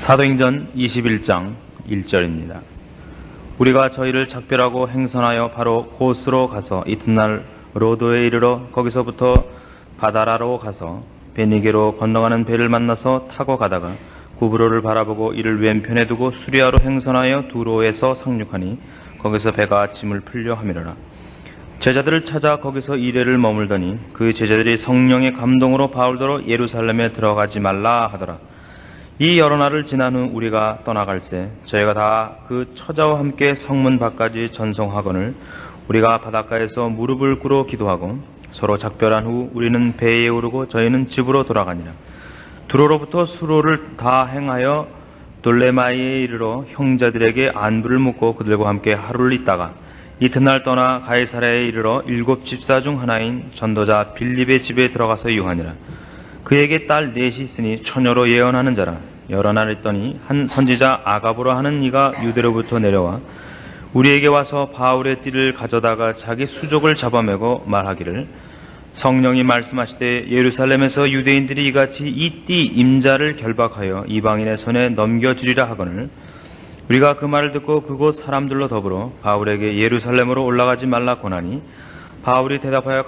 사도행전 21장 1절입니다. 우리가 저희를 작별하고 행선하여 바로 고스로 가서 이튿날 로도에 이르러 거기서부터 바다라로 가서 베니게로 건너가는 배를 만나서 타고 가다가 구브로를 바라보고 이를 왼편에 두고 수리아로 행선하여 두로에서 상륙하니 거기서 배가 짐을 풀려 함이러라. 제자들을 찾아 거기서 이레를 머물더니 그 제자들이 성령의 감동으로 바울더러 예루살렘에 들어가지 말라 하더라. 이 여러 날을 지난 후 우리가 떠나갈새 저희가 다 그 처자와 함께 성문 밖까지 전송하거늘 우리가 바닷가에서 무릎을 꿇어 기도하고 서로 작별한 후 우리는 배에 오르고 저희는 집으로 돌아가니라. 두로로부터 수로를 다 행하여 돌레마이에 이르러 형제들에게 안부를 묻고 그들과 함께 하루를 있다가 이튿날 떠나 가이사랴에 이르러 7 집사 중 하나인 전도자 빌립의 집에 들어가서 유하니라. 그에게 딸 넷이 있으니 처녀로 예언하는 자라. 여러 날 있더니 한 선지자 아가보라 하는 이가 유대로부터 내려와 우리에게 와서 바울의 띠를 가져다가 자기 수족을 잡아매고 말하기를 성령이 말씀하시되 예루살렘에서 유대인들이 이같이 이 띠 임자를 결박하여 이방인의 손에 넘겨주리라 하거늘 우리가 그 말을 듣고 그곳 사람들로 더불어 바울에게 예루살렘으로 올라가지 말라 고나니 바울이 대답하여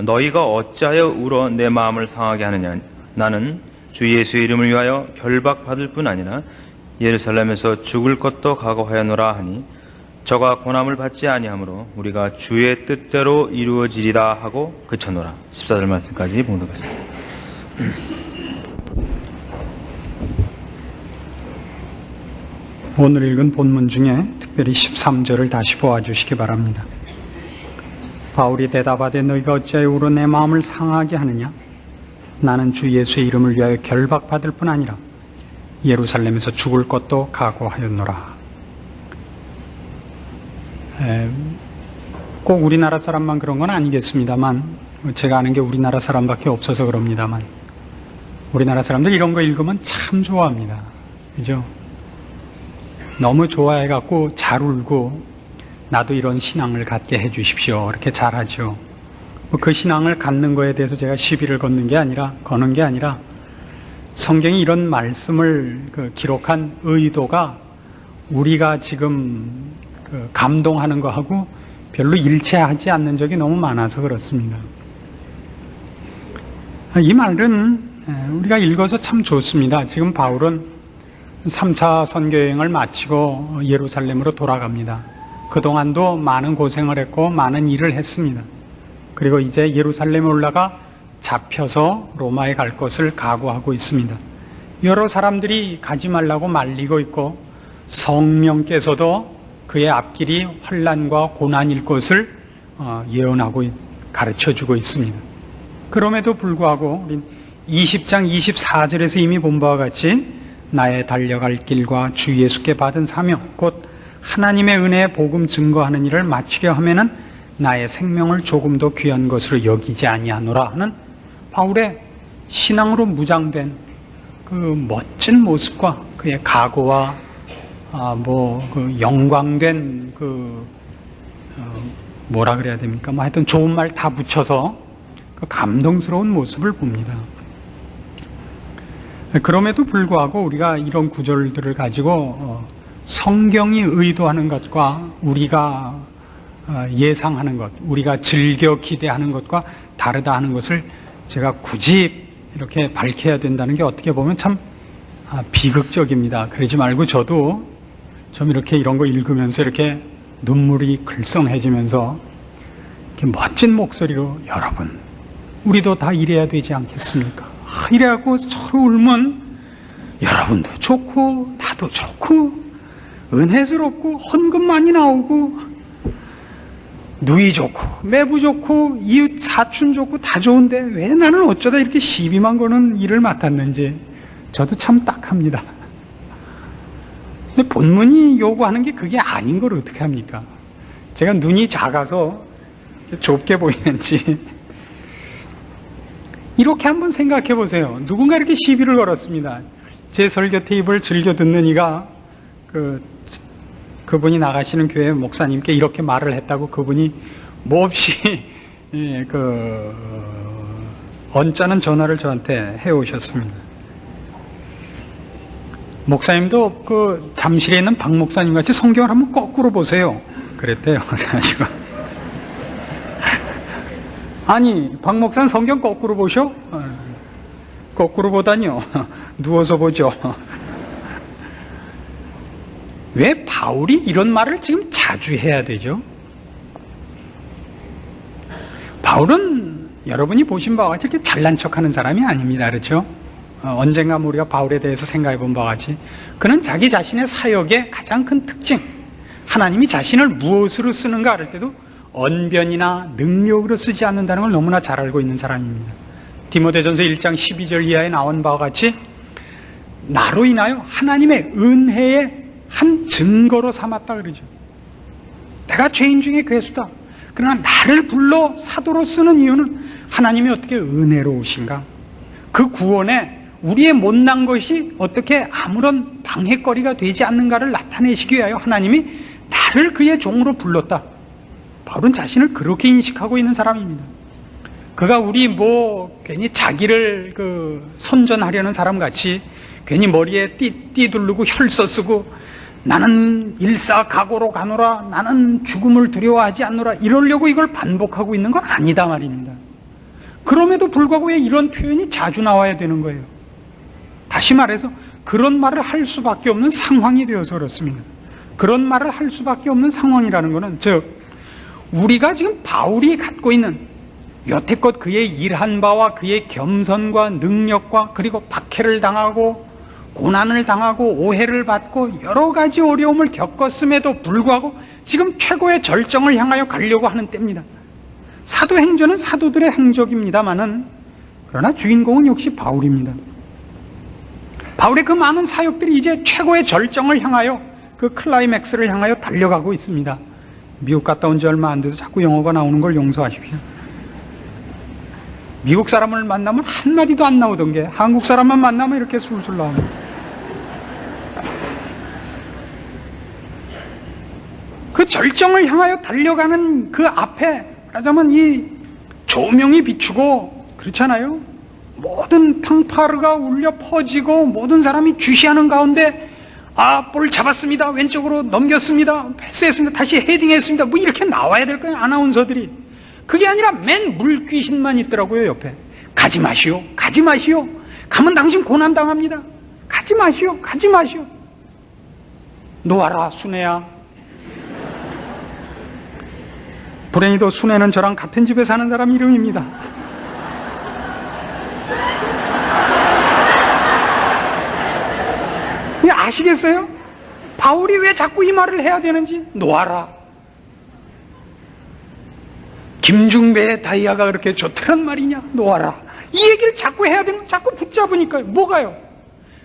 너희가 어찌하여 울어 내 마음을 상하게 하느냐. 나는 주 예수의 이름을 위하여 결박받을 뿐 아니라 예루살렘에서 죽을 것도 각오하였노라 하니 저가 고난을 받지 아니하므로 우리가 주의 뜻대로 이루어지리라 하고 그쳤노라. 14절 말씀까지 봉독했습니다. 오늘 읽은 본문 중에 특별히 13절을 다시 보아주시기 바랍니다. 바울이 대답하되 너희가 어찌하여 울어 내 마음을 상하게 하느냐. 나는 주 예수의 이름을 위하여 결박받을 뿐 아니라 예루살렘에서 죽을 것도 각오하였노라. 꼭 우리나라 사람만 그런 건 아니겠습니다만 제가 아는 게 우리나라 사람밖에 없어서 그럽니다만 우리나라 사람들 이런 거 읽으면 참 좋아합니다. 그죠? 너무 좋아해갖고 잘 울고 나도 이런 신앙을 갖게 해주십시오. 이렇게 잘하죠. 그 신앙을 갖는 거에 대해서 제가 시비를 거는 게 아니라 성경이 이런 말씀을 기록한 의도가 우리가 지금 감동하는 거하고 별로 일치하지 않는 적이 너무 많아서 그렇습니다. 이 말은 우리가 읽어서 참 좋습니다. 지금 바울은 3차 선교여행을 마치고 예루살렘으로 돌아갑니다. 그동안도 많은 고생을 했고 많은 일을 했습니다. 그리고 이제 예루살렘에 올라가 잡혀서 로마에 갈 것을 각오하고 있습니다. 여러 사람들이 가지 말라고 말리고 있고 성령께서도 그의 앞길이 환난과 고난일 것을 예언하고 가르쳐주고 있습니다. 그럼에도 불구하고 우리 20장 24절에서 이미 본 바와 같이 나의 달려갈 길과 주 예수께 받은 사명 곧 하나님의 은혜의 복음 증거하는 일을 마치려 하면은 나의 생명을 조금도 귀한 것으로 여기지 아니하노라 하는 바울의 신앙으로 무장된 그 멋진 모습과 그의 각오와 그 영광된 뭐라 그래야 됩니까? 하여튼 좋은 말 다 붙여서 그 감동스러운 모습을 봅니다. 그럼에도 불구하고 우리가 이런 구절들을 가지고 성경이 의도하는 것과 우리가 예상하는 것, 우리가 즐겨 기대하는 것과 다르다 하는 것을 제가 굳이 이렇게 밝혀야 된다는 게 어떻게 보면 참 비극적입니다. 그러지 말고 저도 좀 이렇게 이런 거 읽으면서 이렇게 눈물이 글썽해지면서 이렇게 멋진 목소리로 여러분, 우리도 다 이래야 되지 않겠습니까? 이래갖고 서로 울면 여러분도 좋고 나도 좋고 은혜스럽고 헌금 많이 나오고 누이 좋고 매부 좋고 이웃 사촌 좋고 다 좋은데 왜 나는 어쩌다 이렇게 시비만 거는 일을 맡았는지 저도 참 딱합니다. 근데 본문이 요구하는 게 그게 아닌 걸 어떻게 합니까? 제가 눈이 작아서 좁게 보이는지 이렇게 한번 생각해 보세요. 누군가 이렇게 시비를 걸었습니다. 제 설교 테이프를 즐겨 듣는 이가 그분이 나가시는 교회 목사님께 이렇게 말을 했다고 그분이 몹시 언짢은 전화를 저한테 해오셨습니다. 목사님도 그 잠실에 있는 박 목사님 같이 성경을 한번 거꾸로 보세요. 그랬대요. 그래가지고 아니 박 목사는 성경 거꾸로 보셔? 거꾸로 보다니요. 누워서 보죠. 왜 바울이 이런 말을 지금 자주 해야 되죠? 바울은 여러분이 보신 바와 같이 이렇게 잘난 척하는 사람이 아닙니다. 그렇죠? 언젠가 우리가 바울에 대해서 생각해 본 바와 같이 그는 자기 자신의 사역의 가장 큰 특징, 하나님이 자신을 무엇으로 쓰는가 할 때도 언변이나 능력으로 쓰지 않는다는 걸 너무나 잘 알고 있는 사람입니다. 디모데전서 1장 12절 이하에 나온 바와 같이 나로 인하여 하나님의 은혜의 한 증거로 삼았다 그러죠. 내가 죄인 중에 괴수다. 그러나 나를 불러 사도로 쓰는 이유는 하나님이 어떻게 은혜로우신가? 그 구원에 우리의 못난 것이 어떻게 아무런 방해거리가 되지 않는가를 나타내시기 위하여 하나님이 나를 그의 종으로 불렀다. 바울은 자신을 그렇게 인식하고 있는 사람입니다. 그가 우리 괜히 자기를 선전하려는 사람 같이 괜히 머리에 띠 두르고 혈서 쓰고 나는 일사각오로 가노라, 나는 죽음을 두려워하지 않노라 이러려고 이걸 반복하고 있는 건 아니다 말입니다. 그럼에도 불구하고 왜 이런 표현이 자주 나와야 되는 거예요? 다시 말해서 그런 말을 할 수밖에 없는 상황이 되어서 그렇습니다. 그런 말을 할 수밖에 없는 상황이라는 것은 즉 우리가 지금 바울이 갖고 있는 여태껏 그의 일한 바와 그의 겸손과 능력과 그리고 박해를 당하고 고난을 당하고 오해를 받고 여러 가지 어려움을 겪었음에도 불구하고 지금 최고의 절정을 향하여 가려고 하는 때입니다. 사도행전은 사도들의 행적입니다마는 그러나 주인공은 역시 바울입니다. 바울의 그 많은 사역들이 이제 최고의 절정을 향하여 그 클라이맥스를 향하여 달려가고 있습니다. 미국 갔다 온 지 얼마 안 돼서 자꾸 영어가 나오는 걸 용서하십시오. 미국 사람을 만나면 한마디도 안 나오던 게 한국 사람만 만나면 이렇게 술술 나옵니다. 그 절정을 향하여 달려가는 그 앞에 말하자면 이 조명이 비추고 그렇잖아요. 모든 탕파르가 울려 퍼지고 모든 사람이 주시하는 가운데 볼 잡았습니다. 왼쪽으로 넘겼습니다. 패스했습니다. 다시 헤딩했습니다. 뭐 이렇게 나와야 될 거예요. 아나운서들이. 그게 아니라 맨 물귀신만 있더라고요. 옆에. 가지 마시오. 가지 마시오. 가면 당신 고난당합니다. 가지 마시오. 가지 마시오. 놓아라 순애야. 불행히도 순애는 저랑 같은 집에 사는 사람 이름입니다. 아시겠어요? 바울이 왜 자꾸 이 말을 해야 되는지. 놓아라. 김중배의 다이아가 그렇게 좋다는 말이냐? 놓아라. 이 얘기를 자꾸 해야 되는, 자꾸 붙잡으니까요. 뭐가요?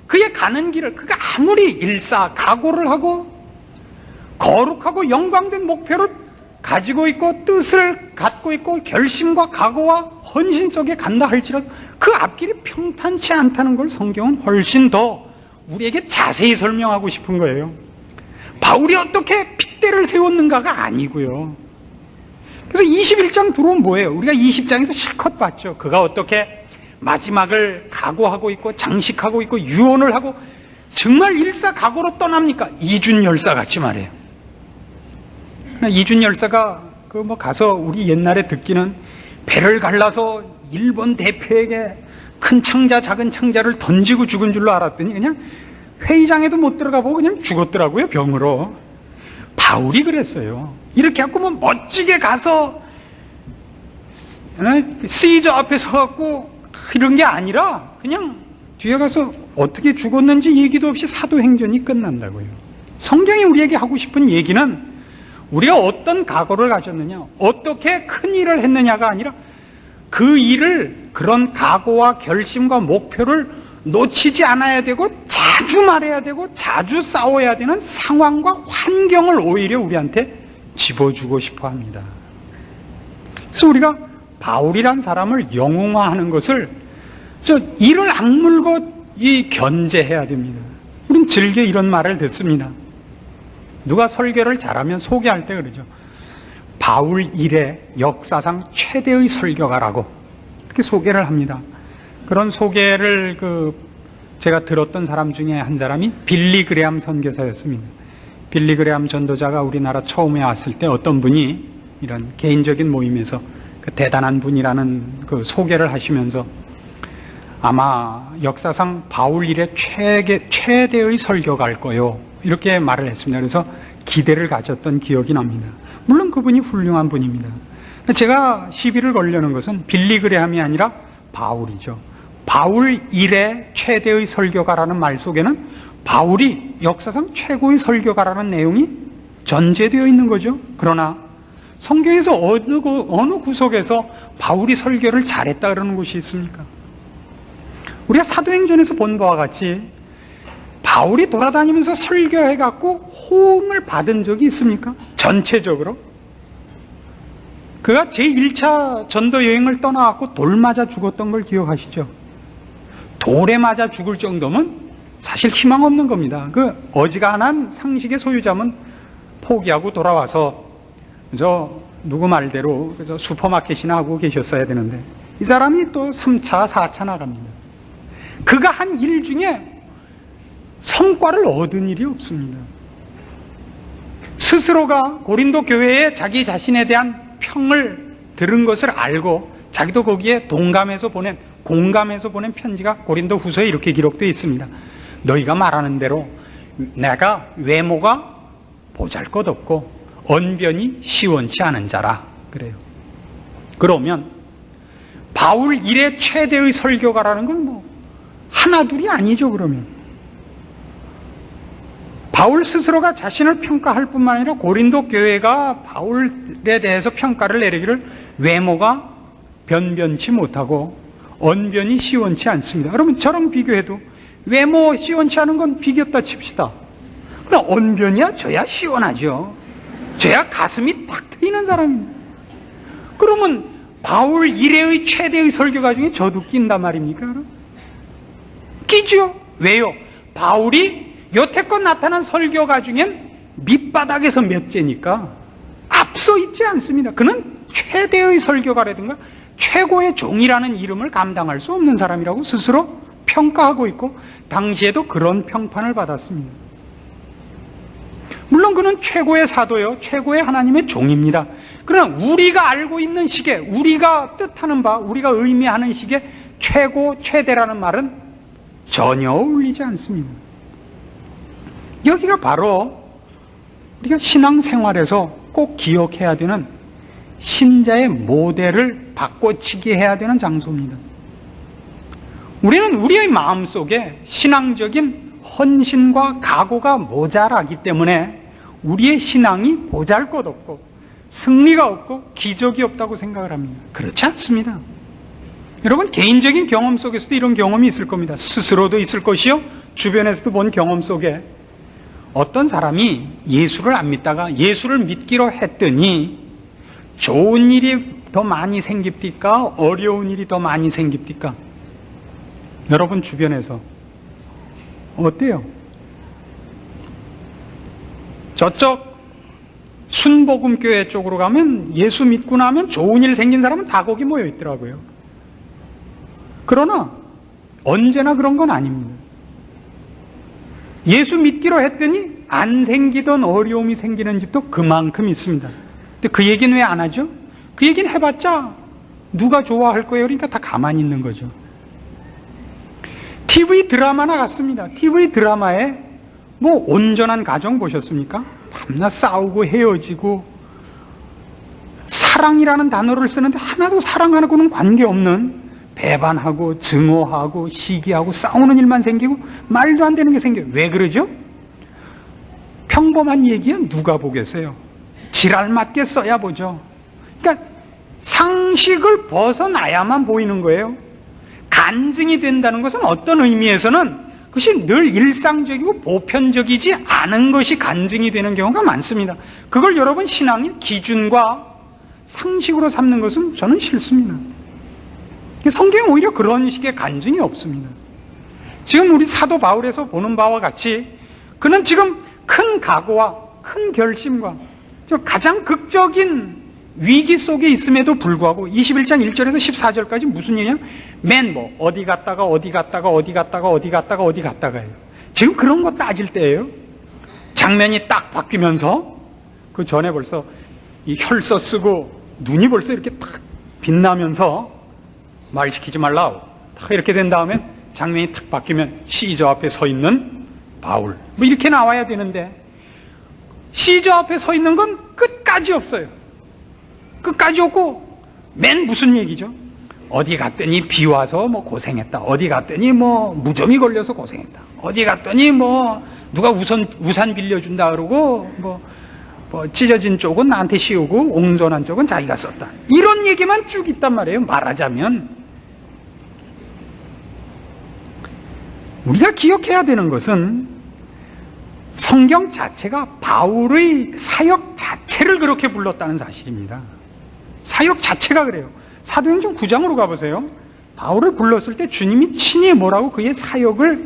그의 가는 길을, 그가 아무리 일사각오를 하고 거룩하고 영광된 목표를 가지고 있고 뜻을 갖고 있고 결심과 각오와 헌신 속에 간다 할지라도 그 앞길이 평탄치 않다는 걸 성경은 훨씬 더 우리에게 자세히 설명하고 싶은 거예요. 바울이 어떻게 핏대를 세웠는가가 아니고요. 그래서 21장 들어오면 뭐예요? 우리가 20장에서 실컷 봤죠. 그가 어떻게 마지막을 각오하고 있고 장식하고 있고 유언을 하고 정말 일사각오로 떠납니까? 이준 열사 같이 말해요. 이준 열사가 가서 우리 옛날에 듣기는 배를 갈라서 일본 대표에게 큰 창자 작은 창자를 던지고 죽은 줄로 알았더니 그냥 회의장에도 못 들어가 보고 그냥 죽었더라고요. 병으로. 바울이 그랬어요. 이렇게 갖고 뭐 멋지게 가서 시저 앞에 서갖고 이런 게 아니라 그냥 뒤에 가서 어떻게 죽었는지 얘기도 없이 사도행전이 끝난다고요. 성경이 우리에게 하고 싶은 얘기는 우리가 어떤 각오를 가졌느냐, 어떻게 큰 일을 했느냐가 아니라 그 일을, 그런 각오와 결심과 목표를 놓치지 않아야 되고 자주 말해야 되고 자주 싸워야 되는 상황과 환경을 오히려 우리한테 집어주고 싶어 합니다. 그래서 우리가 바울이란 사람을 영웅화하는 것을 이를 악물고 견제해야 됩니다. 우린 즐겨 이런 말을 듣습니다. 누가 설교를 잘하면 소개할 때 그러죠. 바울 이래 역사상 최대의 설교가라고 이렇게 소개를 합니다. 그런 소개를 제가 들었던 사람 중에 한 사람이 빌리 그레함 선교사였습니다. 빌리 그레함 전도자가 우리나라 처음에 왔을 때 어떤 분이 이런 개인적인 모임에서 그 대단한 분이라는 그 소개를 하시면서 아마 역사상 바울 이래 최대의 설교가일 거요, 이렇게 말을 했습니다. 그래서 기대를 가졌던 기억이 납니다. 물론 그분이 훌륭한 분입니다. 제가 시비를 걸려는 것은 빌리 그레함이 아니라 바울이죠. 바울 이래 최대의 설교가라는 말 속에는 바울이 역사상 최고의 설교가라는 내용이 전제되어 있는 거죠. 그러나 성경에서 어느 구석에서 바울이 설교를 잘했다 그러는 곳이 있습니까? 우리가 사도행전에서 본 바와 같이 바울이 돌아다니면서 설교해갖고 호응을 받은 적이 있습니까? 전체적으로? 그가 제1차 전도 여행을 떠나갖고 돌 맞아 죽었던 걸 기억하시죠? 돌에 맞아 죽을 정도면 사실 희망 없는 겁니다. 그 어지간한 상식의 소유자면 포기하고 돌아와서 저 누구 말대로 저 슈퍼마켓이나 하고 계셨어야 되는데 이 사람이 또 3차, 4차 나갑니다. 그가 한 일 중에 성과를 얻은 일이 없습니다. 스스로가 고린도 교회에 자기 자신에 대한 평을 들은 것을 알고 자기도 거기에 공감해서 보낸 편지가 고린도 후서에 이렇게 기록되어 있습니다. 너희가 말하는 대로 내가 외모가 보잘것없고 언변이 시원치 않은 자라 그래요. 그러면 바울 일의 최대의 설교가라는 건 뭐 하나둘이 아니죠. 그러면 바울 스스로가 자신을 평가할 뿐만 아니라 고린도 교회가 바울에 대해서 평가를 내리기를 외모가 변변치 못하고 언변이 시원치 않습니다. 여러분 저랑 비교해도 외모 시원치 않은 건 비겼다 칩시다. 그럼 언변이야 저야 시원하죠. 저야 가슴이 탁 트이는 사람입니다. 그러면 바울 이래의 최대의 설교가 중에 저도 낀단 말입니까? 그럼? 끼죠. 왜요? 바울이 여태껏 나타난 설교가 중엔 밑바닥에서 몇째니까 앞서 있지 않습니다. 그는 최대의 설교가라든가 최고의 종이라는 이름을 감당할 수 없는 사람이라고 스스로 평가하고 있고 당시에도 그런 평판을 받았습니다. 물론 그는 최고의 사도요, 최고의 하나님의 종입니다. 그러나 우리가 알고 있는 시계, 우리가 뜻하는 바, 우리가 의미하는 시계 최고, 최대라는 말은 전혀 어울리지 않습니다. 여기가 바로 우리가 신앙생활에서 꼭 기억해야 되는 신자의 모델을 바꿔치기 해야 되는 장소입니다. 우리는 우리의 마음속에 신앙적인 헌신과 각오가 모자라기 때문에 우리의 신앙이 보잘것없고 승리가 없고 기적이 없다고 생각을 합니다. 그렇지 않습니다. 여러분 개인적인 경험 속에서도 이런 경험이 있을 겁니다. 스스로도 있을 것이요 주변에서도 본 경험 속에 어떤 사람이 예수를 안 믿다가 예수를 믿기로 했더니 좋은 일이 더 많이 생깁니까? 어려운 일이 더 많이 생깁니까? 여러분 주변에서 어때요? 저쪽 순복음교회 쪽으로 가면 예수 믿고 나면 좋은 일 생긴 사람은 다 거기 모여 있더라고요. 그러나 언제나 그런 건 아닙니다. 예수 믿기로 했더니 안 생기던 어려움이 생기는 집도 그만큼 있습니다. 근데 그 얘기는 왜 안 하죠? 그 얘기는 해봤자 누가 좋아할 거예요? 그러니까 다 가만히 있는 거죠. TV 드라마나 같습니다. TV 드라마에 뭐 온전한 가정 보셨습니까? 밤낮 싸우고 헤어지고 사랑이라는 단어를 쓰는데 하나도 사랑하고는 관계없는 배반하고 증오하고 시기하고 싸우는 일만 생기고 말도 안 되는 게 생겨요. 왜 그러죠? 평범한 얘기야 누가 보겠어요? 지랄 맞게 써야 보죠. 그러니까 상식을 벗어나야만 보이는 거예요. 간증이 된다는 것은 어떤 의미에서는 그것이 늘 일상적이고 보편적이지 않은 것이 간증이 되는 경우가 많습니다. 그걸 여러분 신앙의 기준과 상식으로 삼는 것은 저는 싫습니다. 성경에 오히려 그런 식의 간증이 없습니다. 지금 우리 사도 바울에서 보는 바와 같이 그는 지금 큰 각오와 큰 결심과 가장 극적인 위기 속에 있음에도 불구하고 21장 1절에서 14절까지 무슨 얘기냐면 맨 어디 갔다가 어디 갔다가 어디 갔다가 어디 갔다가 어디 갔다가예요. 지금 그런 거 따질 때예요. 장면이 딱 바뀌면서 그 전에 벌써 이 혈서 쓰고 눈이 벌써 이렇게 딱 빛나면서 말 시키지 말라고 딱 이렇게 된 다음에 장면이 탁 바뀌면 시저 앞에 서 있는 바울 이렇게 나와야 되는데 시저 앞에 서 있는 건 끝까지 없어요. 끝까지 없고 맨 무슨 얘기죠? 어디 갔더니 비 와서 고생했다. 어디 갔더니 무좀이 걸려서 고생했다. 어디 갔더니 누가 우산 빌려준다 그러고 찢어진 쪽은 나한테 씌우고 옹전한 쪽은 자기가 썼다. 이런 얘기만 쭉 있단 말이에요. 말하자면 우리가 기억해야 되는 것은 성경 자체가 바울의 사역 자체를 그렇게 불렀다는 사실입니다. 사역 자체가 그래요. 사도행전 9장으로 가보세요. 바울을 불렀을 때 주님이 친히 뭐라고 그의 사역을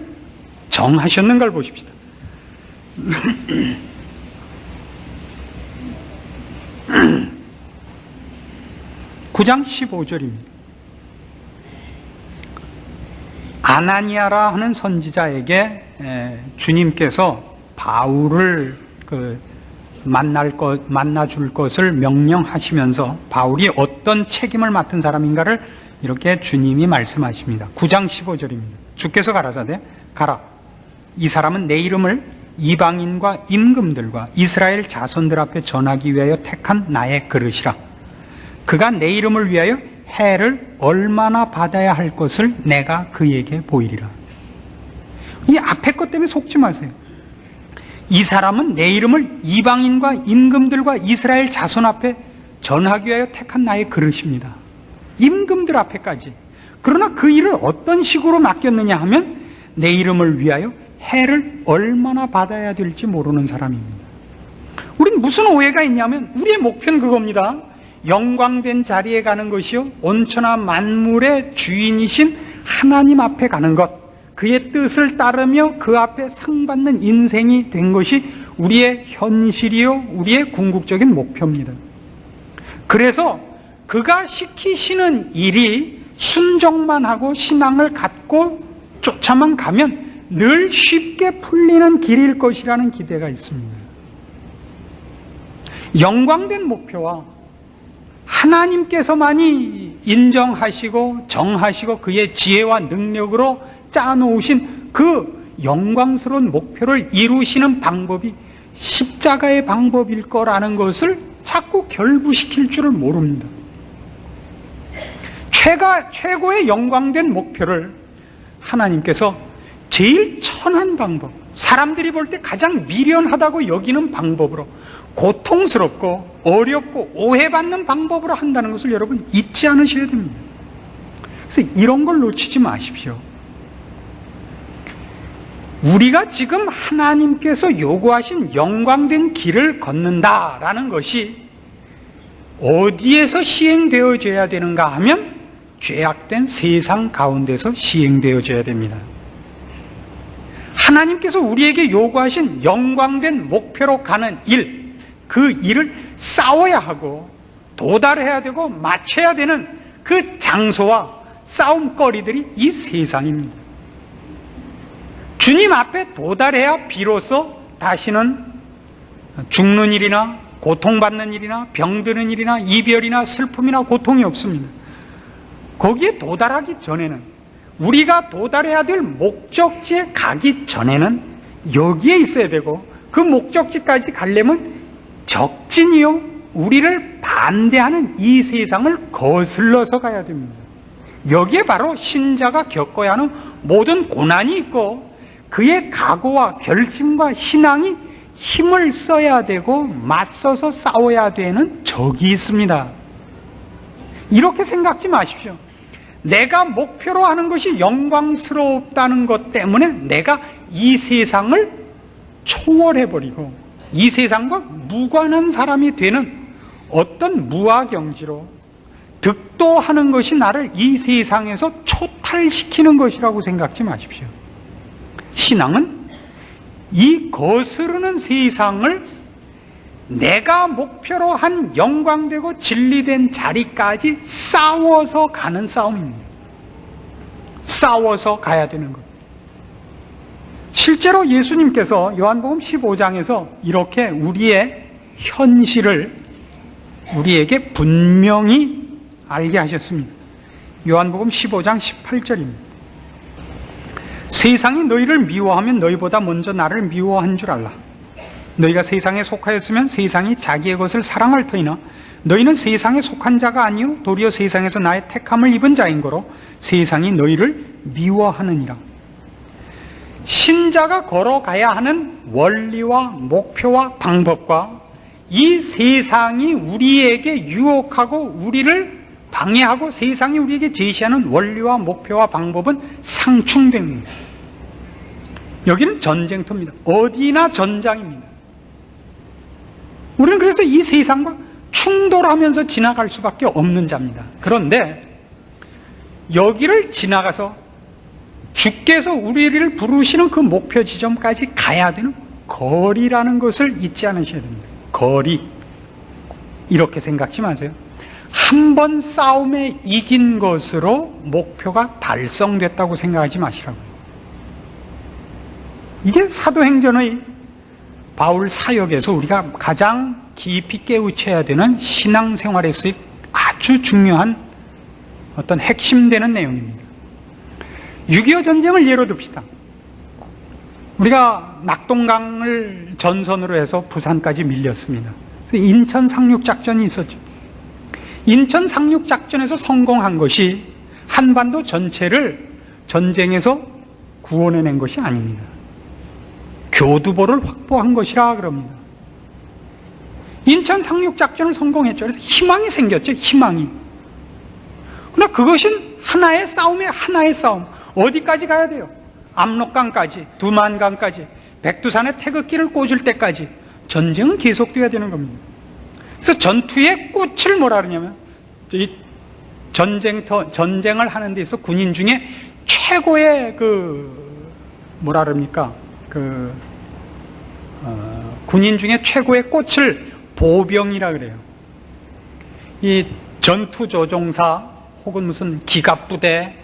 정하셨는가를 보십시다. 9장 15절입니다. 아나니아라 하는 선지자에게 주님께서 바울을 만나줄 것을 명령하시면서 바울이 어떤 책임을 맡은 사람인가를 이렇게 주님이 말씀하십니다. 9장 15절입니다. 주께서 가라사대 가라. 이 사람은 내 이름을 이방인과 임금들과 이스라엘 자손들 앞에 전하기 위하여 택한 나의 그릇이라. 그가 내 이름을 위하여 해를 얼마나 받아야 할 것을 내가 그에게 보이리라. 이 앞에 것 때문에 속지 마세요. 이 사람은 내 이름을 이방인과 임금들과 이스라엘 자손 앞에 전하기 위하여 택한 나의 그릇입니다. 임금들 앞에까지. 그러나 그 일을 어떤 식으로 맡겼느냐 하면 내 이름을 위하여 해를 얼마나 받아야 될지 모르는 사람입니다. 우린 무슨 오해가 있냐면 우리의 목표는 그겁니다. 영광된 자리에 가는 것이요 온천한 만물의 주인이신 하나님 앞에 가는 것, 그의 뜻을 따르며 그 앞에 상 받는 인생이 된 것이 우리의 현실이요 우리의 궁극적인 목표입니다. 그래서 그가 시키시는 일이 순종만 하고 신앙을 갖고 쫓아만 가면 늘 쉽게 풀리는 길일 것이라는 기대가 있습니다. 영광된 목표와 하나님께서만이 인정하시고 정하시고 그의 지혜와 능력으로 짜놓으신 그 영광스러운 목표를 이루시는 방법이 십자가의 방법일 거라는 것을 자꾸 결부시킬 줄을 모릅니다. 최고의 영광된 목표를 하나님께서 제일 천한 방법, 사람들이 볼 때 가장 미련하다고 여기는 방법으로, 고통스럽고 어렵고 오해받는 방법으로 한다는 것을 여러분 잊지 않으셔야 됩니다. 그래서 이런 걸 놓치지 마십시오. 우리가 지금 하나님께서 요구하신 영광된 길을 걷는다라는 것이 어디에서 시행되어져야 되는가 하면 죄악된 세상 가운데서 시행되어져야 됩니다. 하나님께서 우리에게 요구하신 영광된 목표로 가는 일, 그 일을 싸워야 하고 도달해야 되고 마쳐야 되는 그 장소와 싸움거리들이 이 세상입니다. 주님 앞에 도달해야 비로소 다시는 죽는 일이나 고통받는 일이나 병드는 일이나 이별이나 슬픔이나 고통이 없습니다. 거기에 도달하기 전에는, 우리가 도달해야 될 목적지에 가기 전에는 여기에 있어야 되고, 그 목적지까지 가려면 적진이요 우리를 반대하는 이 세상을 거슬러서 가야 됩니다. 여기에 바로 신자가 겪어야 하는 모든 고난이 있고 그의 각오와 결심과 신앙이 힘을 써야 되고 맞서서 싸워야 되는 적이 있습니다. 이렇게 생각지 마십시오. 내가 목표로 하는 것이 영광스럽다는 것 때문에 내가 이 세상을 초월해버리고 이 세상과 무관한 사람이 되는 어떤 무아경지로 득도하는 것이 나를 이 세상에서 초탈시키는 것이라고 생각지 마십시오. 신앙은 이 거스르는 세상을 내가 목표로 한 영광되고 진리된 자리까지 싸워서 가는 싸움입니다. 싸워서 가야 되는 것. 실제로 예수님께서 요한복음 15장에서 이렇게 우리의 현실을 우리에게 분명히 알게 하셨습니다. 요한복음 15장 18절입니다. 세상이 너희를 미워하면 너희보다 먼저 나를 미워한 줄 알라. 너희가 세상에 속하였으면 세상이 자기의 것을 사랑할 터이나 너희는 세상에 속한 자가 아니요 도리어 세상에서 나의 택함을 입은 자인 거로 세상이 너희를 미워하느니라. 신자가 걸어가야 하는 원리와 목표와 방법과 이 세상이 우리에게 유혹하고 우리를 방해하고 세상이 우리에게 제시하는 원리와 목표와 방법은 상충됩니다. 여기는 전쟁터입니다. 어디나 전장입니다. 우리는 그래서 이 세상과 충돌하면서 지나갈 수밖에 없는 자입니다. 그런데 여기를 지나가서 주께서 우리를 부르시는 그 목표 지점까지 가야 되는 거리라는 것을 잊지 않으셔야 됩니다. 거리. 이렇게 생각지 마세요. 한 번 싸움에 이긴 것으로 목표가 달성됐다고 생각하지 마시라고요. 이게 사도행전의 바울 사역에서 우리가 가장 깊이 깨우쳐야 되는 신앙생활에서의 아주 중요한 어떤 핵심되는 내용입니다. 6.25 전쟁을 예로 듭시다. 우리가 낙동강을 전선으로 해서 부산까지 밀렸습니다. 그래서 인천 상륙작전이 있었죠. 인천 상륙작전에서 성공한 것이 한반도 전체를 전쟁에서 구원해낸 것이 아닙니다. 교두보를 확보한 것이라 그럽니다. 인천 상륙작전을 성공했죠. 그래서 희망이 생겼죠. 희망이. 그러나 그것은 하나의 싸움에 하나의 싸움. 어디까지 가야 돼요? 압록강까지, 두만강까지, 백두산에 태극기를 꽂을 때까지 전쟁은 계속돼야 되는 겁니다. 그래서 전투의 꽃을 뭐라 그러냐면 이 전쟁을 하는 데 있어 군인 중에 최고의 뭐라 그럽니까? 군인 중에 최고의 꽃을 보병이라 그래요. 이 전투조종사 혹은 무슨 기갑부대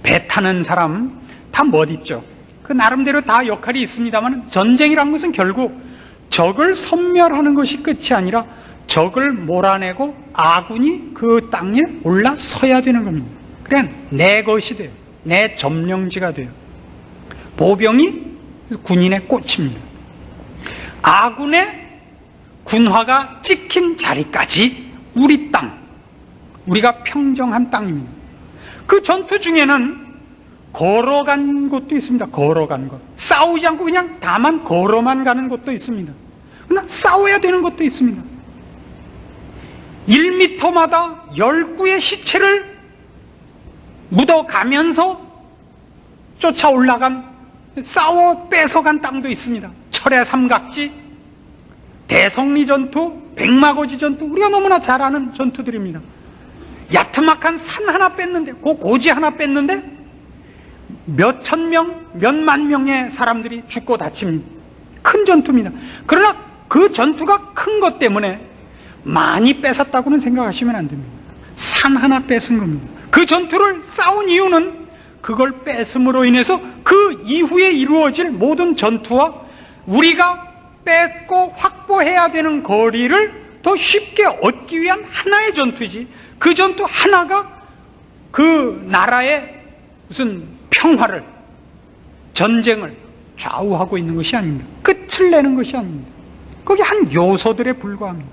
배 타는 사람 다 멋있죠. 그 나름대로 다 역할이 있습니다만 전쟁이란 것은 결국 적을 섬멸하는 것이 끝이 아니라 적을 몰아내고 아군이 그 땅에 올라서야 되는 겁니다. 그래 내 것이 돼요. 내 점령지가 돼요. 보병이 군인의 꽃입니다. 아군의 군화가 찍힌 자리까지 우리 땅, 우리가 평정한 땅입니다. 그 전투 중에는 걸어간 곳도 있습니다. 걸어간 곳. 싸우지 않고 그냥 다만 걸어만 가는 곳도 있습니다. 그러나 싸워야 되는 곳도 있습니다. 1m마다 10구의 시체를 묻어가면서 쫓아 올라간, 싸워 뺏어간 땅도 있습니다. 철의 삼각지, 대성리 전투, 백마고지 전투, 우리가 너무나 잘 아는 전투들입니다. 야트막한 산 하나 뺐는데, 그 고지 하나 뺐는데 몇 천 명, 몇만 명의 사람들이 죽고 다칩니다. 큰 전투입니다. 그러나 그 전투가 큰 것 때문에 많이 뺏었다고는 생각하시면 안 됩니다. 산 하나 뺏은 겁니다. 그 전투를 싸운 이유는 그걸 뺏음으로 인해서 그 이후에 이루어질 모든 전투와 우리가 뺏고 확보해야 되는 거리를 더 쉽게 얻기 위한 하나의 전투이지, 그 전투 하나가 그 나라의 무슨 평화를, 전쟁을 좌우하고 있는 것이 아닙니다. 끝을 내는 것이 아닙니다. 거기 한 요소들에 불과합니다.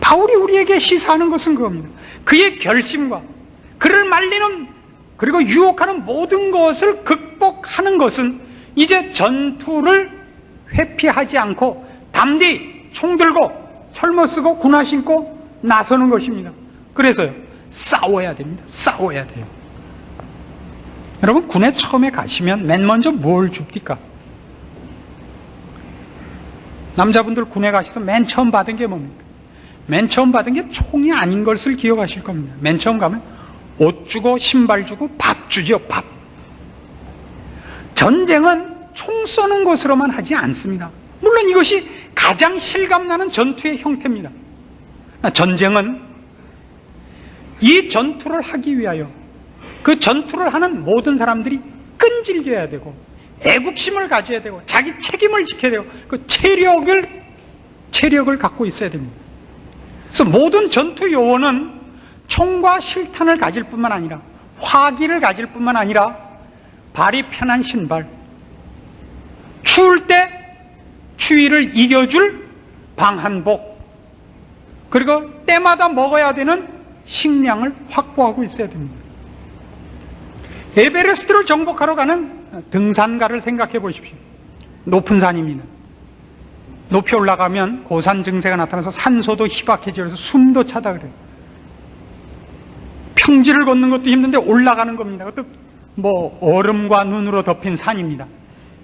바울이 우리에게 시사하는 것은 그겁니다. 그의 결심과 그를 말리는 그리고 유혹하는 모든 것을 극복하는 것은 이제 전투를 회피하지 않고 담대히 총 들고 철모 쓰고 군화 신고 나서는 것입니다. 그래서요, 싸워야 됩니다. 싸워야 돼요. 여러분, 군에 처음에 가시면 맨 먼저 뭘 줍니까? 남자분들 군에 가셔서 맨 처음 받은 게 뭡니까? 맨 처음 받은 게 총이 아닌 것을 기억하실 겁니다. 맨 처음 가면 옷 주고 신발 주고 밥 주죠. 밥. 전쟁은 총 쏘는 것으로만 하지 않습니다. 물론 이것이 가장 실감나는 전투의 형태입니다. 전쟁은 이 전투를 하기 위하여 그 전투를 하는 모든 사람들이 끈질겨야 되고 애국심을 가져야 되고 자기 책임을 지켜야 되고 그 체력을 갖고 있어야 됩니다. 그래서 모든 전투 요원은 총과 실탄을 가질 뿐만 아니라 화기를 가질 뿐만 아니라 발이 편한 신발, 추울 때 추위를 이겨줄 방한복, 그리고 때마다 먹어야 되는 식량을 확보하고 있어야 됩니다. 에베레스트를 정복하러 가는 등산가를 생각해 보십시오. 높은 산입니다. 높이 올라가면 고산 증세가 나타나서 산소도 희박해져서 숨도 차다 그래요. 평지를 걷는 것도 힘든데 올라가는 겁니다. 그것도 뭐 얼음과 눈으로 덮인 산입니다.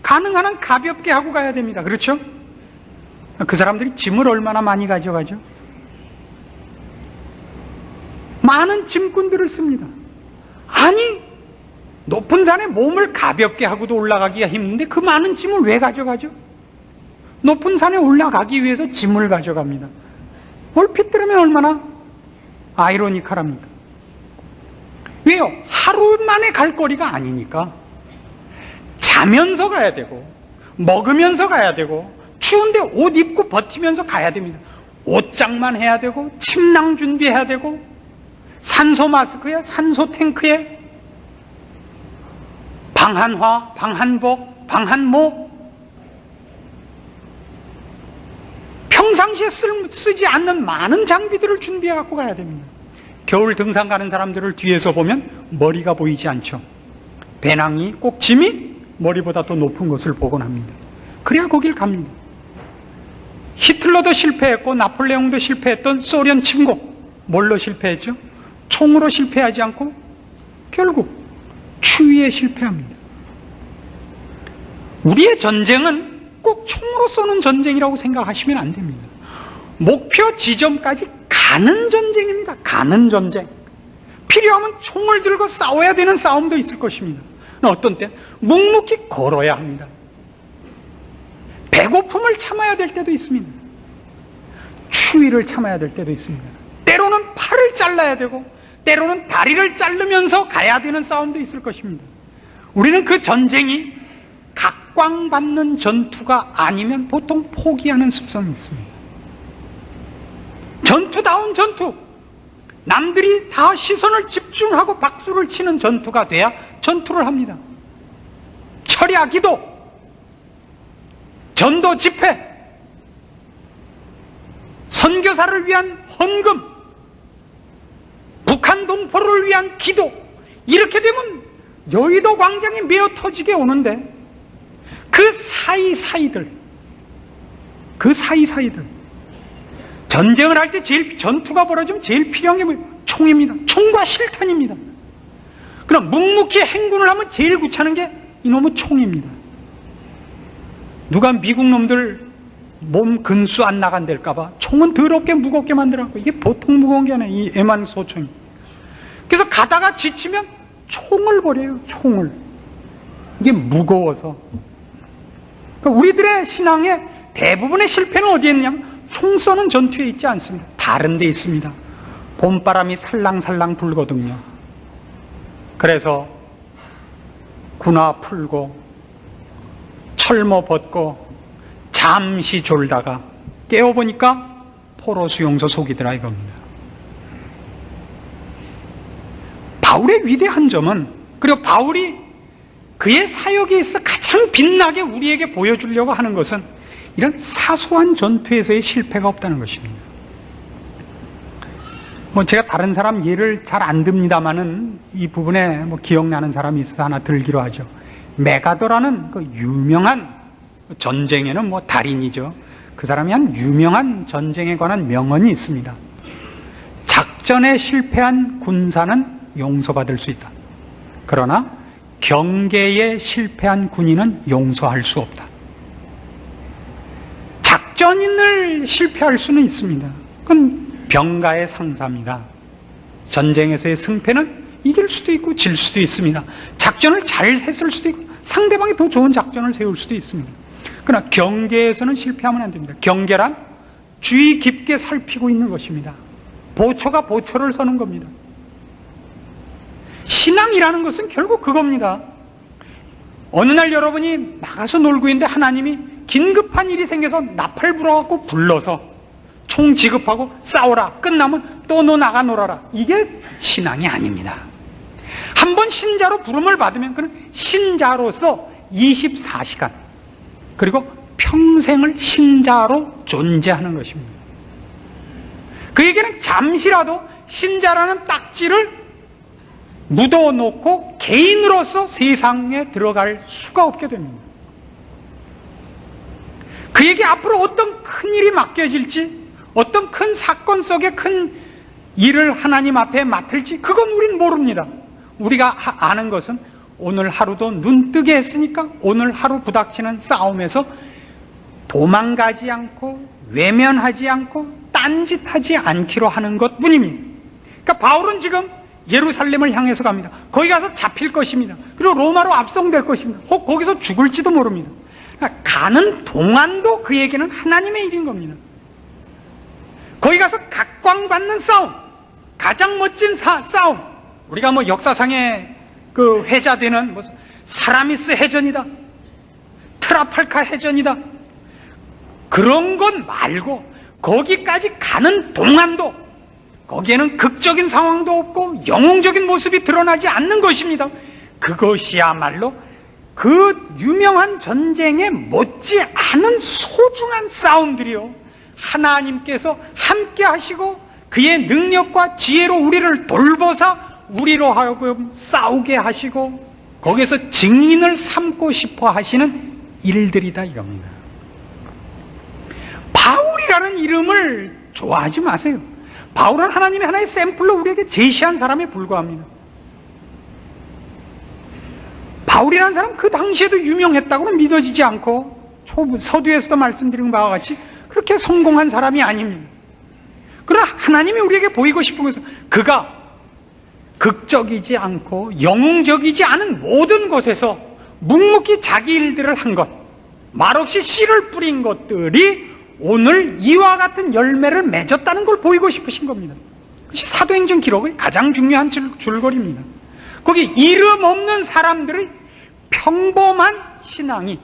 가능한 한 가볍게 하고 가야 됩니다. 그렇죠? 그 사람들이 짐을 얼마나 많이 가져가죠? 많은 짐꾼들을 씁니다. 아니, 높은 산에 몸을 가볍게 하고도 올라가기가 힘든데 그 많은 짐을 왜 가져가죠? 높은 산에 올라가기 위해서 짐을 가져갑니다. 얼핏 들으면 얼마나 아이러니컬합니까? 왜요? 하루 만에 갈 거리가 아니니까. 자면서 가야 되고 먹으면서 가야 되고 추운데 옷 입고 버티면서 가야 됩니다. 옷장만 해야 되고 침낭 준비해야 되고 산소 마스크에 산소 탱크에 방한화, 방한복, 방한모, 평상시에 쓰지 않는 많은 장비들을 준비해 갖고 가야 됩니다. 겨울 등산 가는 사람들을 뒤에서 보면 머리가 보이지 않죠. 배낭이 꼭 짐이 머리보다 더 높은 것을 보곤 합니다. 그래야 거길 갑니다. 히틀러도 실패했고 나폴레옹도 실패했던 소련 침공, 뭘로 실패했죠? 총으로 실패하지 않고 결국 추위에 실패합니다. 우리의 전쟁은 꼭 총으로 쏘는 전쟁이라고 생각하시면 안 됩니다. 목표 지점까지 가는 전쟁입니다. 가는 전쟁. 필요하면 총을 들고 싸워야 되는 싸움도 있을 것입니다. 어떤 때 묵묵히 걸어야 합니다. 배고픔을 참아야 될 때도 있습니다. 추위를 참아야 될 때도 있습니다. 때로는 팔을 잘라야 되고 때로는 다리를 자르면서 가야 되는 싸움도 있을 것입니다. 우리는 그 전쟁이 각광받는 전투가 아니면 보통 포기하는 습성이 있습니다. 전투다운 전투, 남들이 다 시선을 집중하고 박수를 치는 전투가 돼야 전투를 합니다. 철야 기도, 전도 집회, 선교사를 위한 헌금, 북한 동포를 위한 기도, 이렇게 되면 여의도 광장이 메어 터지게 오는데 그 사이사이들 전쟁을 할 때 전투가 벌어지면 제일 필요한 게 뭐예요? 총입니다. 총과 실탄입니다. 그럼 묵묵히 행군을 하면 제일 귀찮은 게 이놈의 총입니다. 누가 미국 놈들 몸 근수 안 나간댈까봐 총은 더럽게 무겁게 만들어갖고 이게 보통 무거운 게 아니에요. 이 애만 소총이. 그래서 가다가 지치면 총을 버려요. 총을. 이게 무거워서. 그러니까 우리들의 신앙의 대부분의 실패는 어디에 있냐면 총 쏘는 전투에 있지 않습니다. 다른 데 있습니다. 봄바람이 살랑살랑 불거든요. 그래서 군화 풀고 철모 벗고 잠시 졸다가 깨어보니까 포로 수용소 속이더라 이겁니다. 바울의 위대한 점은, 그리고 바울이 그의 사역에 있어 가장 빛나게 우리에게 보여주려고 하는 것은 이런 사소한 전투에서의 실패가 없다는 것입니다. 제가 다른 사람 예를 잘 안 듭니다만은 이 부분에 기억나는 사람이 있어서 하나 들기로 하죠. 메가더라는 그 유명한 전쟁에는 달인이죠. 그 사람이 한 유명한 전쟁에 관한 명언이 있습니다. 작전에 실패한 군사는 용서받을 수 있다. 그러나 경계에 실패한 군인은 용서할 수 없다. 작전을 실패할 수는 있습니다. 그건 병가의 상사입니다. 전쟁에서의 승패는 이길 수도 있고 질 수도 있습니다. 작전을 잘 했을 수도 있고 상대방이 더 좋은 작전을 세울 수도 있습니다. 그러나 경계에서는 실패하면 안 됩니다. 경계란 주의 깊게 살피고 있는 것입니다. 보초가 보초를 서는 겁니다. 신앙이라는 것은 결국 그겁니다. 어느 날 여러분이 나가서 놀고 있는데 하나님이 긴급한 일이 생겨서 나팔 불어갖고 불러서 총 지급하고 싸워라. 끝나면 또 너 나가 놀아라. 이게 신앙이 아닙니다. 한번 신자로 부름을 받으면 그는 신자로서 24시간 그리고 평생을 신자로 존재하는 것입니다. 그에게는 잠시라도 신자라는 딱지를 묻어놓고 개인으로서 세상에 들어갈 수가 없게 됩니다. 그에게 앞으로 어떤 큰 일이 맡겨질지, 어떤 큰 사건 속에 큰 일을 하나님 앞에 맡을지 그건 우린 모릅니다. 우리가 아는 것은 오늘 하루도 눈뜨게 했으니까 오늘 하루 부닥치는 싸움에서 도망가지 않고 외면하지 않고 딴짓하지 않기로 하는 것뿐입니다. 그러니까 바울은 지금 예루살렘을 향해서 갑니다. 거기 가서 잡힐 것입니다. 그리고 로마로 압송될 것입니다. 혹 거기서 죽을지도 모릅니다. 그러니까 가는 동안도 그에게는 하나님의 일인 겁니다. 거기 가서 각광받는 싸움, 가장 멋진 싸움, 우리가 뭐 역사상에 그 회자되는 무슨 사라미스 해전이다, 트라팔카 해전이다, 그런 것 말고 거기까지 가는 동안도 거기에는 극적인 상황도 없고 영웅적인 모습이 드러나지 않는 것입니다. 그것이야말로 그 유명한 전쟁에 못지 않은 소중한 싸움들이요, 하나님께서 함께 하시고 그의 능력과 지혜로 우리를 돌보사 우리로 하여금 싸우게 하시고 거기에서 증인을 삼고 싶어 하시는 일들이다 이겁니다. 바울이라는 이름을 좋아하지 마세요. 바울은 하나님의 하나의 샘플로 우리에게 제시한 사람에 불과합니다. 바울이라는 사람 그 당시에도 유명했다고는 믿어지지 않고 서두에서도 말씀드린 바와 같이 그렇게 성공한 사람이 아닙니다. 그러나 하나님이 우리에게 보이고 싶은 것은 그가 극적이지 않고 영웅적이지 않은 모든 곳에서 묵묵히 자기 일들을 한 것, 말없이 씨를 뿌린 것들이 오늘 이와 같은 열매를 맺었다는 걸 보이고 싶으신 겁니다. 그것이 사도행전 기록의 가장 중요한 줄거리입니다. 거기 이름 없는 사람들의 평범한 신앙이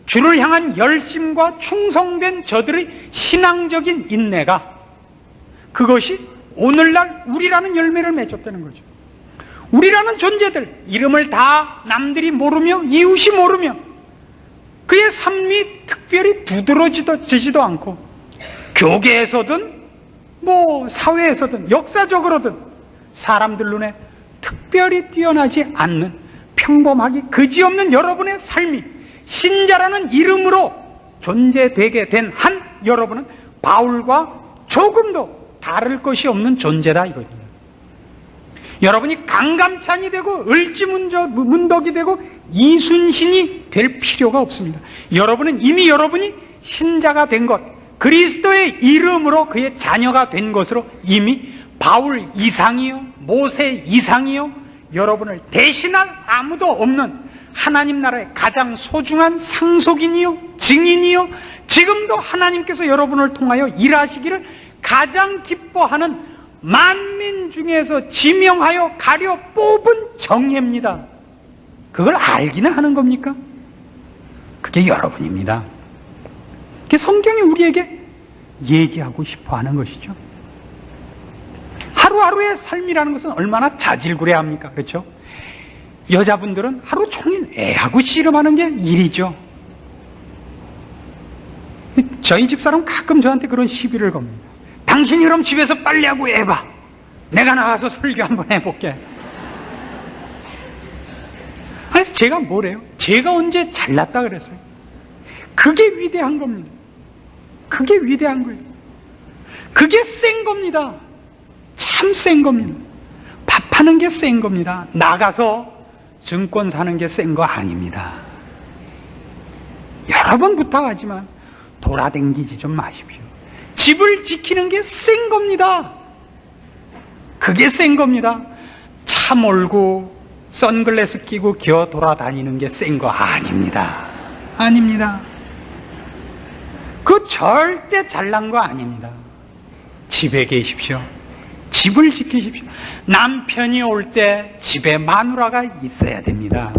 주를 향한 열심과 충성된 저들의 신앙적인 인내가 그것이 오늘날 우리라는 열매를 맺었다는 거죠. 우리라는 존재들, 이름을 다 남들이 모르며 이웃이 모르며 그의 삶이 특별히 두드러지지도 않고 교계에서든 뭐 사회에서든 역사적으로든 사람들 눈에 특별히 뛰어나지 않는 평범하기 그지없는 여러분의 삶이 신자라는 이름으로 존재되게 된 한 여러분은 바울과 조금도 다를 것이 없는 존재다 이거입니다. 여러분이 강감찬이 되고 을지문덕이 되고 이순신이 될 필요가 없습니다. 여러분은 이미 여러분이 신자가 된 것, 그리스도의 이름으로 그의 자녀가 된 것으로 이미 바울 이상이요, 모세 이상이요, 여러분을 대신할 아무도 없는 하나님 나라의 가장 소중한 상속인이요, 증인이요, 지금도 하나님께서 여러분을 통하여 일하시기를 가장 기뻐하는 만민 중에서 지명하여 가려 뽑은 정예입니다. 그걸 알기는 하는 겁니까? 그게 여러분입니다. 그게 성경이 우리에게 얘기하고 싶어 하는 것이죠. 하루하루의 삶이라는 것은 얼마나 자질구레합니까? 그렇죠? 여자분들은 하루 종일 애하고 씨름하는 게 일이죠. 저희 집사람 가끔 저한테 그런 시비를 겁니다. 당신이 그럼 집에서 빨래하고 애봐. 내가 나가서 설교 한번 해볼게. 그래서 제가 뭐래요? 제가 언제 잘났다 그랬어요? 그게 위대한 겁니다. 그게 위대한 거예요. 그게 센 겁니다. 참 센 겁니다. 밥하는 게 센 겁니다. 나가서 증권 사는 게 센 거 아닙니다. 여러 번 부탁하지만 돌아다니지 좀 마십시오. 집을 지키는 게 센 겁니다. 그게 센 겁니다. 차 몰고 선글라스 끼고 기어 돌아다니는 게 센 거 아닙니다. 아닙니다. 그 절대 잘난 거 아닙니다. 집에 계십시오. 집을 지키십시오. 남편이 올 때 집에 마누라가 있어야 됩니다.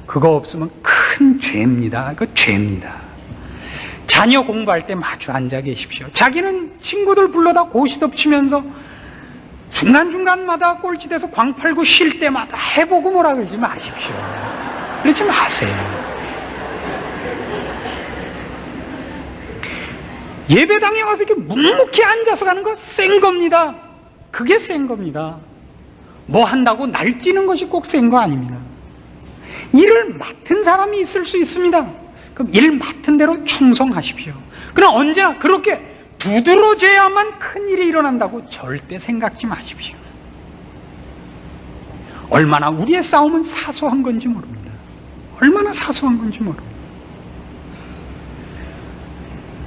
그거 없으면 큰 죄입니다. 그 죄입니다. 자녀 공부할 때 마주 앉아 계십시오. 자기는 친구들 불러다 고시톱 치면서 중간중간마다 꼴찌돼서 광 팔고 쉴 때마다 해보고 뭐라 그러지 마십시오. 그러지 마세요. 예배당에 와서 이렇게 묵묵히 앉아서 가는 거 센 겁니다. 그게 센 겁니다. 뭐 한다고 날뛰는 것이 꼭 센 거 아닙니다. 일을 맡은 사람이 있을 수 있습니다. 그럼 일 맡은 대로 충성하십시오. 그러나 언제나 그렇게 두드러져야만 큰일이 일어난다고 절대 생각지 마십시오. 얼마나 우리의 싸움은 사소한 건지 모릅니다. 얼마나 사소한 건지 모릅니다.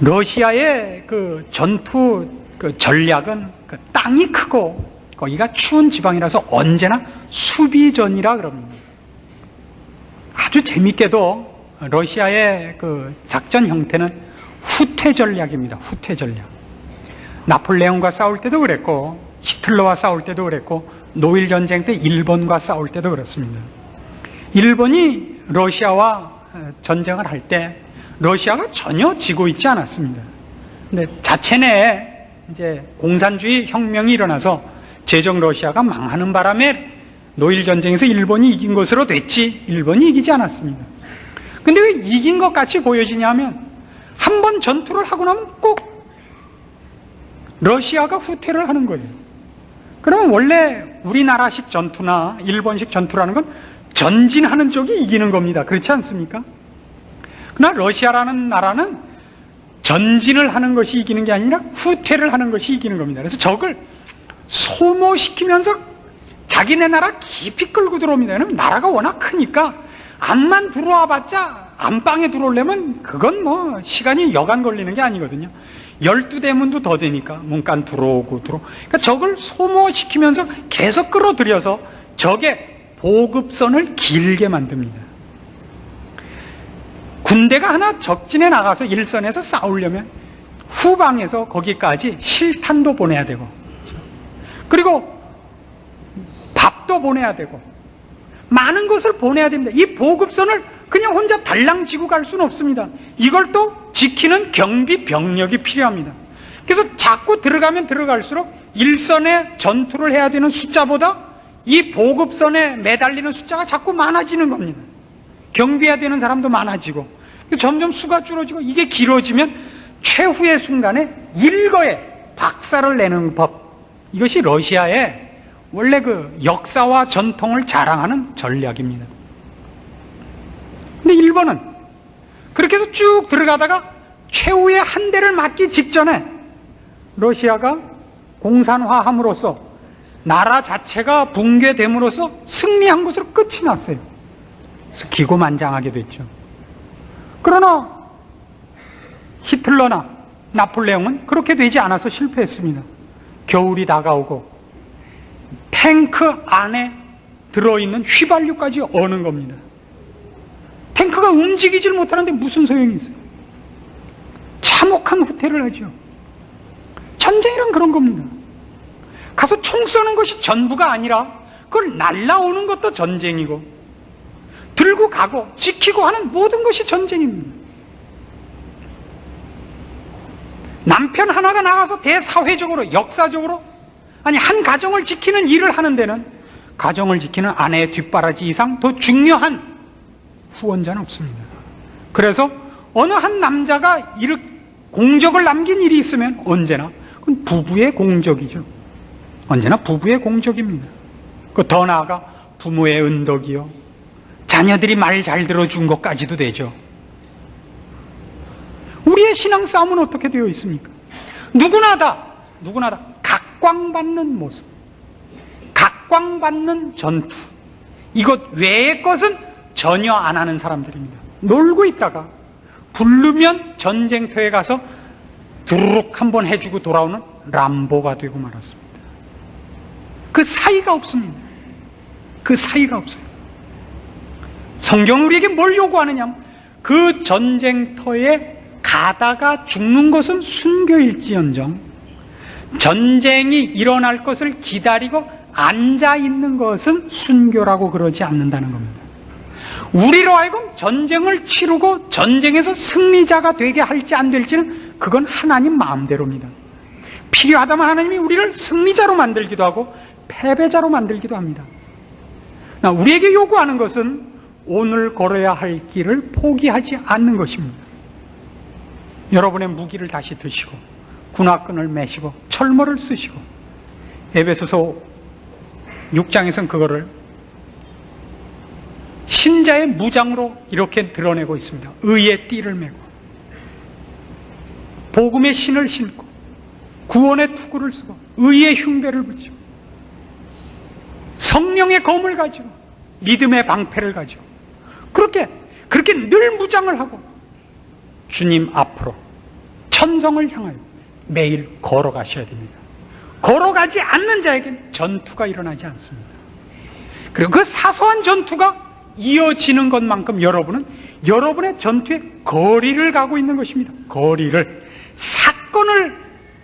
러시아의 그 전투 그 전략은 그 땅이 크고 거기가 추운 지방이라서 언제나 수비전이라 그럽니다. 아주 재밌게도 러시아의 그 작전 형태는 후퇴 전략입니다. 후퇴 전략. 나폴레옹과 싸울 때도 그랬고, 히틀러와 싸울 때도 그랬고, 노일 전쟁 때 일본과 싸울 때도 그렇습니다. 일본이 러시아와 전쟁을 할 때 러시아가 전혀 지고 있지 않았습니다. 근데 자체 내에 이제 공산주의 혁명이 일어나서 제정 러시아가 망하는 바람에 노일 전쟁에서 일본이 이긴 것으로 됐지 일본이 이기지 않았습니다. 근데 왜 이긴 것 같이 보여지냐면 한 번 전투를 하고 나면 꼭 러시아가 후퇴를 하는 거예요. 그러면 원래 우리나라식 전투나 일본식 전투라는 건 전진하는 쪽이 이기는 겁니다. 그렇지 않습니까? 그러나 러시아라는 나라는 전진을 하는 것이 이기는 게 아니라 후퇴를 하는 것이 이기는 겁니다. 그래서 적을 소모시키면서 자기네 나라 깊이 끌고 들어옵니다. 왜냐면 나라가 워낙 크니까 안만 들어와 봤자 안방에 들어오려면 그건 뭐 시간이 여간 걸리는 게 아니거든요. 12대문도 더 되니까 문간 들어오고 그러니까 적을 소모시키면서 계속 끌어들여서 적의 보급선을 길게 만듭니다. 군대가 하나 적진에 나가서 일선에서 싸우려면 후방에서 거기까지 실탄도 보내야 되고 그리고 밥도 보내야 되고 많은 것을 보내야 됩니다. 이 보급선을 그냥 혼자 달랑 지고 갈 수는 없습니다. 이걸 또 지키는 경비 병력이 필요합니다. 그래서 자꾸 들어가면 들어갈수록 일선에 전투를 해야 되는 숫자보다 이 보급선에 매달리는 숫자가 자꾸 많아지는 겁니다. 경비해야 되는 사람도 많아지고 점점 수가 줄어지고 이게 길어지면 최후의 순간에 일거에 박살을 내는 법, 이것이 러시아의 원래 그 역사와 전통을 자랑하는 전략입니다. 근데 일본은 그렇게 해서 쭉 들어가다가 최후의 한 대를 맞기 직전에 러시아가 공산화함으로써 나라 자체가 붕괴됨으로써 승리한 것으로 끝이 났어요. 그래서 기고만장하게 됐죠. 그러나 히틀러나 나폴레옹은 그렇게 되지 않아서 실패했습니다. 겨울이 다가오고 탱크 안에 들어있는 휘발유까지 어는 겁니다. 탱크가 움직이질 못하는데 무슨 소용이 있어요? 참혹한 후퇴를 하죠. 전쟁이란 그런 겁니다. 가서 총 쏘는 것이 전부가 아니라 그걸 날라오는 것도 전쟁이고 들고 가고 지키고 하는 모든 것이 전쟁입니다. 남편 하나가 나가서 대사회적으로 역사적으로 아니 한 가정을 지키는 일을 하는 데는 가정을 지키는 아내의 뒷바라지 이상 더 중요한 후원자는 없습니다. 그래서 어느 한 남자가 공적을 남긴 일이 있으면 언제나 그건 부부의 공적이죠. 언제나 부부의 공적입니다. 더 나아가 부모의 은덕이요, 자녀들이 말 잘 들어준 것까지도 되죠. 우리의 신앙 싸움은 어떻게 되어 있습니까? 누구나 다 각광받는 모습, 각광받는 전투, 이것 외의 것은 전혀 안 하는 사람들입니다. 놀고 있다가 부르면 전쟁터에 가서 두루룩 한번 해주고 돌아오는 람보가 되고 말았습니다. 그 사이가 없습니다. 그 사이가 없어요. 성경은 우리에게 뭘 요구하느냐? 그 전쟁터에 가다가 죽는 것은 순교일지언정 전쟁이 일어날 것을 기다리고 앉아 있는 것은 순교라고 그러지 않는다는 겁니다. 우리로 하여금 전쟁을 치르고 전쟁에서 승리자가 되게 할지 안 될지는 그건 하나님 마음대로입니다. 필요하다면 하나님이 우리를 승리자로 만들기도 하고 패배자로 만들기도 합니다. 우리에게 요구하는 것은 오늘 걸어야 할 길을 포기하지 않는 것입니다. 여러분의 무기를 다시 드시고 군화끈을 매시고 철모를 쓰시고, 에베소서 6장에서는 그거를 신자의 무장으로 이렇게 드러내고 있습니다. 의의 띠를 메고 복음의 신을 신고 구원의 투구를 쓰고 의의 흉배를 붙이고 성령의 검을 가지고 믿음의 방패를 가지고 그렇게 늘 무장을 하고 주님 앞으로 천성을 향하여 매일 걸어가셔야 됩니다. 걸어가지 않는 자에게는 전투가 일어나지 않습니다. 그리고 그 사소한 전투가 이어지는 것만큼 여러분은 여러분의 전투의 거리를 가고 있는 것입니다. 거리를, 사건을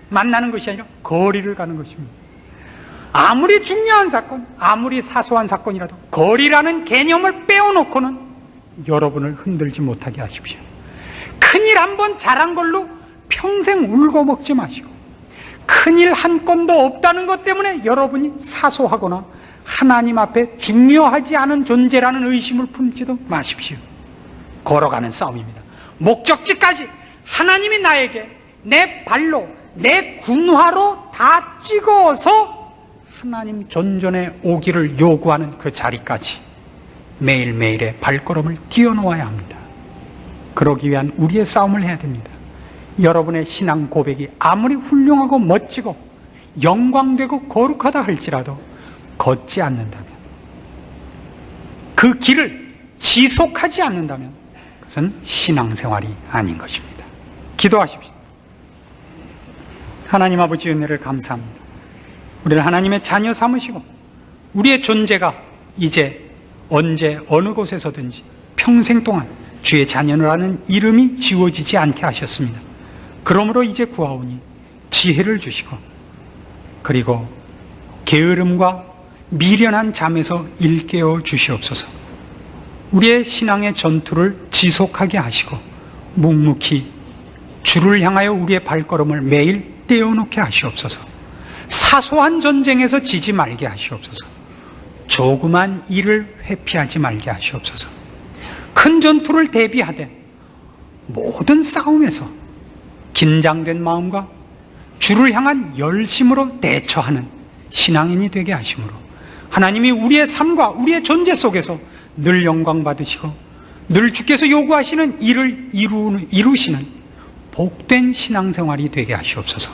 만나는 것이 아니라 거리를 가는 것입니다. 아무리 중요한 사건, 아무리 사소한 사건이라도 거리라는 개념을 빼어놓고는 여러분을 흔들지 못하게 하십시오. 큰일 한번 잘한 걸로 평생 울고 먹지 마시고, 큰일 한 건도 없다는 것 때문에 여러분이 사소하거나 하나님 앞에 중요하지 않은 존재라는 의심을 품지도 마십시오. 걸어가는 싸움입니다. 목적지까지 하나님이 나에게 내 발로, 내 군화로 다 찍어서 하나님 존전에 오기를 요구하는 그 자리까지 매일매일의 발걸음을 띄워놓아야 합니다. 그러기 위한 우리의 싸움을 해야 됩니다. 여러분의 신앙 고백이 아무리 훌륭하고 멋지고 영광되고 거룩하다 할지라도 걷지 않는다면, 그 길을 지속하지 않는다면 그것은 신앙생활이 아닌 것입니다. 기도하십시오. 하나님 아버지 은혜를 감사합니다. 우리를 하나님의 자녀 삼으시고 우리의 존재가 이제 언제 어느 곳에서든지 평생 동안 주의 자녀라는 이름이 지워지지 않게 하셨습니다. 그러므로 이제 구하오니 지혜를 주시고, 그리고 게으름과 미련한 잠에서 일깨워 주시옵소서. 우리의 신앙의 전투를 지속하게 하시고 묵묵히 주를 향하여 우리의 발걸음을 매일 떼어놓게 하시옵소서. 사소한 전쟁에서 지지 말게 하시옵소서. 조그만 일을 회피하지 말게 하시옵소서. 큰 전투를 대비하되 모든 싸움에서 긴장된 마음과 주를 향한 열심으로 대처하는 신앙인이 되게 하심으로 하나님이 우리의 삶과 우리의 존재 속에서 늘 영광 받으시고 늘 주께서 요구하시는 일을 이루시는 복된 신앙생활이 되게 하시옵소서.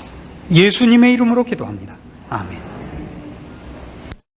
예수님의 이름으로 기도합니다. 아멘.